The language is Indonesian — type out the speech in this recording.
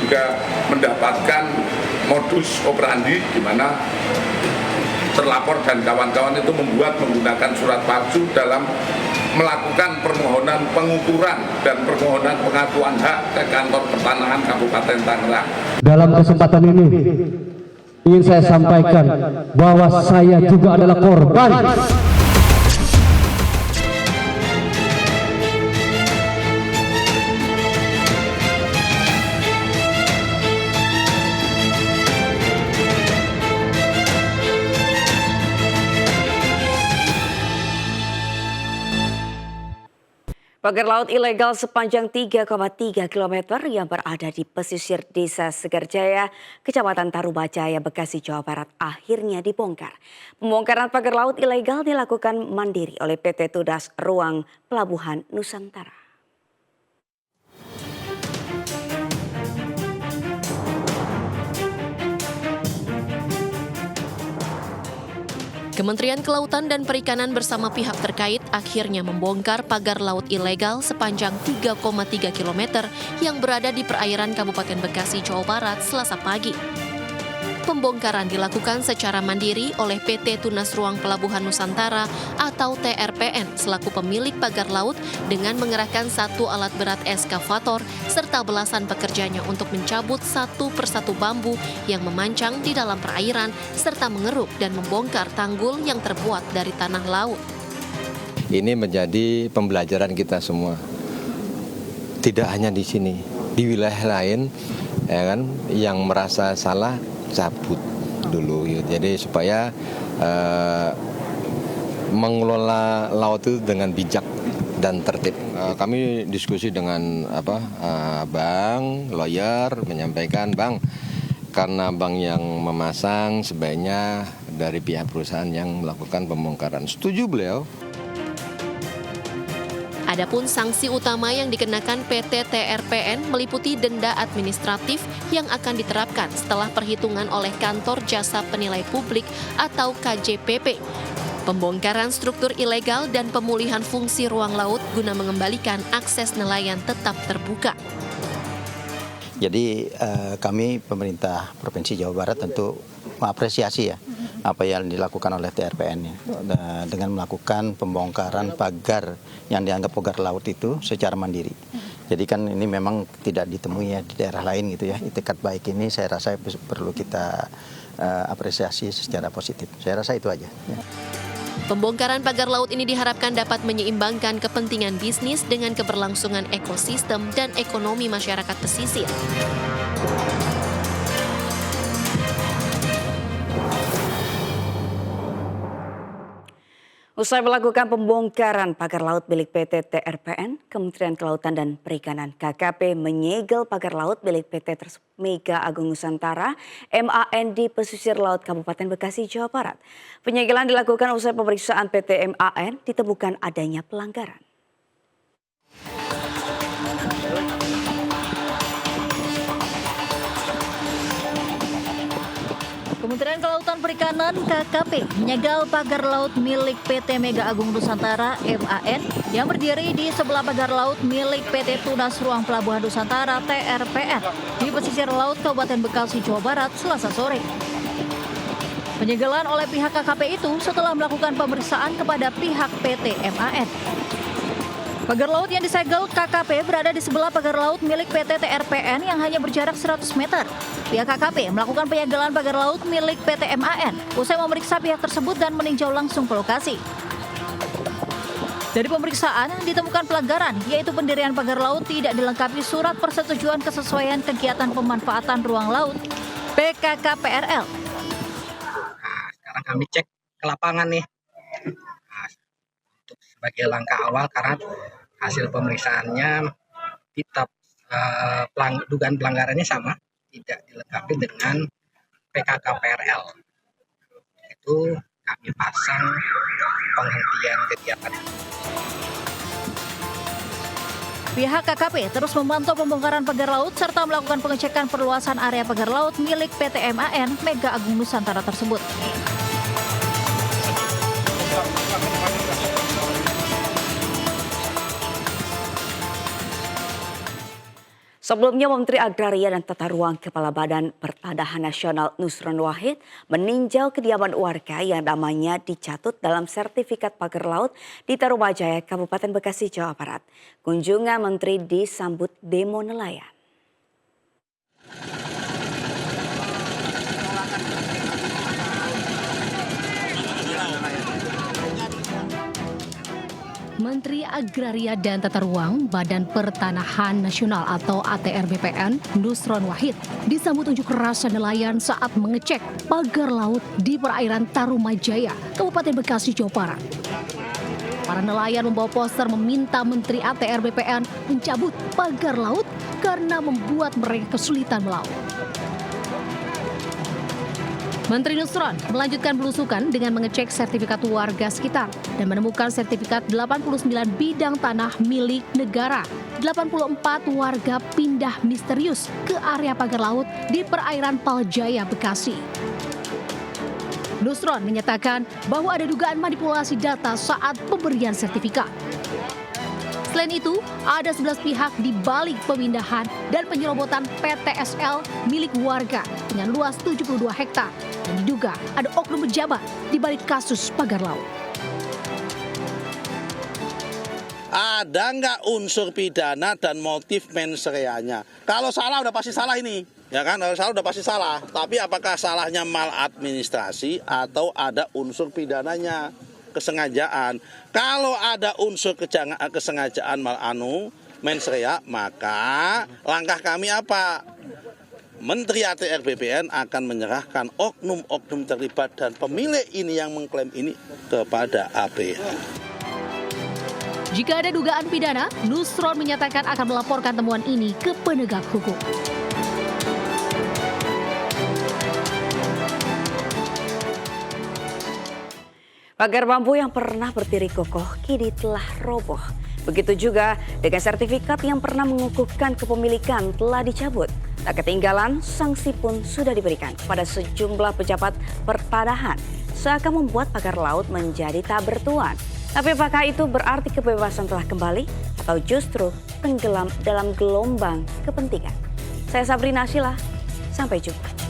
juga mendapatkan modus operandi di mana terlapor dan kawan-kawan itu menggunakan surat palsu dalam melakukan permohonan pengukuran dan permohonan pengakuan hak ke kantor pertanahan Kabupaten Tangerang. Dalam kesempatan ini ingin saya sampaikan bahwa saya juga adalah korban. Pagar laut ilegal sepanjang 3,3 km yang berada di pesisir Desa Segarjaya, Kecamatan Tarumajaya, Bekasi, Jawa Barat akhirnya dibongkar. Pembongkaran pagar laut ilegal dilakukan mandiri oleh PT Tunas Ruang Pelabuhan Nusantara. Kementerian Kelautan dan Perikanan bersama pihak terkait akhirnya membongkar pagar laut ilegal sepanjang 3,3 km yang berada di perairan Kabupaten Bekasi, Jawa Barat, Selasa pagi. Pembongkaran dilakukan secara mandiri oleh PT Tunas Ruang Pelabuhan Nusantara atau TRPN selaku pemilik pagar laut dengan mengerahkan satu alat berat eskavator serta belasan pekerjanya untuk mencabut satu persatu bambu yang memancang di dalam perairan serta mengeruk dan membongkar tanggul yang terbuat dari tanah laut. Ini menjadi pembelajaran kita semua. Tidak hanya di sini, di wilayah lain ya kan, yang merasa salah cabut dulu gitu. Jadi supaya mengelola laut itu dengan bijak dan tertib. Kami diskusi dengan bank, lawyer, menyampaikan bang, karena bank yang memasang sebaiknya dari pihak perusahaan yang melakukan pembongkaran. Setuju beliau. Adapun sanksi utama yang dikenakan PT TRPN meliputi denda administratif yang akan diterapkan setelah perhitungan oleh Kantor Jasa Penilai Publik atau KJPP. Pembongkaran struktur ilegal dan pemulihan fungsi ruang laut guna mengembalikan akses nelayan tetap terbuka. Jadi kami pemerintah Provinsi Jawa Barat tentu mengapresiasi ya apa yang dilakukan oleh TRPN ya, dengan melakukan pembongkaran pagar yang dianggap pagar laut itu secara mandiri. Jadi kan ini memang tidak ditemui ya di daerah lain gitu ya. Itikat baik ini saya rasa perlu kita apresiasi secara positif. Saya rasa itu aja. Ya. Pembongkaran pagar laut ini diharapkan dapat menyeimbangkan kepentingan bisnis dengan keberlangsungan ekosistem dan ekonomi masyarakat pesisir. Usai melakukan pembongkaran pagar laut milik PT TRPN, Kementerian Kelautan dan Perikanan KKP menyegel pagar laut milik PT Mega Agung Nusantara MAN di pesisir laut Kabupaten Bekasi, Jawa Barat. Penyegelan dilakukan usai pemeriksaan PT MAN ditemukan adanya pelanggaran. Kementerian Kelautan Perikanan KKP menyegel pagar laut milik PT Mega Agung Nusantara MAN yang berdiri di sebelah pagar laut milik PT Tunas Ruang Pelabuhan Nusantara TRPN di pesisir laut Kabupaten Bekasi, Jawa Barat, Selasa sore. Penyegelan oleh pihak KKP itu setelah melakukan pemeriksaan kepada pihak PT MAN. Pagar laut yang disegel KKP berada di sebelah pagar laut milik PT TRPN yang hanya berjarak 100 meter. Pihak KKP melakukan penyegelan pagar laut milik PT MAN usai memeriksa pihak tersebut dan meninjau langsung ke lokasi. Dari pemeriksaan ditemukan pelanggaran, yaitu pendirian pagar laut tidak dilengkapi surat persetujuan kesesuaian kegiatan pemanfaatan ruang laut PKKPRL. Nah, sekarang kami cek ke lapangan nih. Nah, untuk sebagai langkah awal karena hasil pemeriksaannya tetap dugaan pelanggarannya sama, tidak dilengkapi dengan PKKPRL. Itu kami pasang penghentian kegiatan. Pihak KKP terus memantau pembongkaran pagar laut serta melakukan pengecekan perluasan area pagar laut milik PT MAN Mega Agung Nusantara tersebut. Sebelumnya Menteri Agraria dan Tata Ruang Kepala Badan Pertanahan Nasional Nusron Wahid meninjau kediaman warga yang namanya dicatut dalam sertifikat pagar laut di Tarumajaya, Kabupaten Bekasi, Jawa Barat. Kunjungan Menteri disambut demo nelayan. Menteri Agraria dan Tata Ruang Badan Pertanahan Nasional atau ATR BPN Nusron Wahid disambut unjuk rasa nelayan saat mengecek pagar laut di perairan Tarumajaya, Kabupaten Bekasi, Jawa Barat. Para nelayan membawa poster meminta Menteri ATR BPN mencabut pagar laut karena membuat mereka kesulitan melaut. Menteri Nusron melanjutkan belusukan dengan mengecek sertifikat warga sekitar dan menemukan sertifikat 89 bidang tanah milik negara. 84 warga pindah misterius ke area pagar laut di perairan Paljaya, Bekasi. Nusron menyatakan bahwa ada dugaan manipulasi data saat pemberian sertifikat. Selain itu, ada 11 pihak di balik pemindahan dan penyerobotan PTSL milik warga dengan luas 72 hektar. Dan diduga ada oknum pejabat di balik kasus pagar laut. Ada nggak unsur pidana dan motif mens reanya? Kalau salah udah pasti salah ini. Ya kan, kalau salah udah pasti salah. Tapi apakah salahnya maladministrasi atau ada unsur pidananya? Kesengajaan. Kalau ada unsur kesengajaan mens rea, maka langkah kami apa? Menteri ATR BPN akan menyerahkan oknum-oknum terlibat dan pemilik ini yang mengklaim ini kepada APH. Jika ada dugaan pidana, Nusron menyatakan akan melaporkan temuan ini ke penegak hukum. Pagar bambu yang pernah berdiri kokoh kini telah roboh. Begitu juga dengan sertifikat yang pernah mengukuhkan kepemilikan telah dicabut. Tak ketinggalan, sanksi pun sudah diberikan kepada sejumlah pejabat pertanahan seakan membuat pagar laut menjadi tak bertuan. Tapi apakah itu berarti kebebasan telah kembali atau justru tenggelam dalam gelombang kepentingan? Saya Sabrina Sheila, sampai jumpa.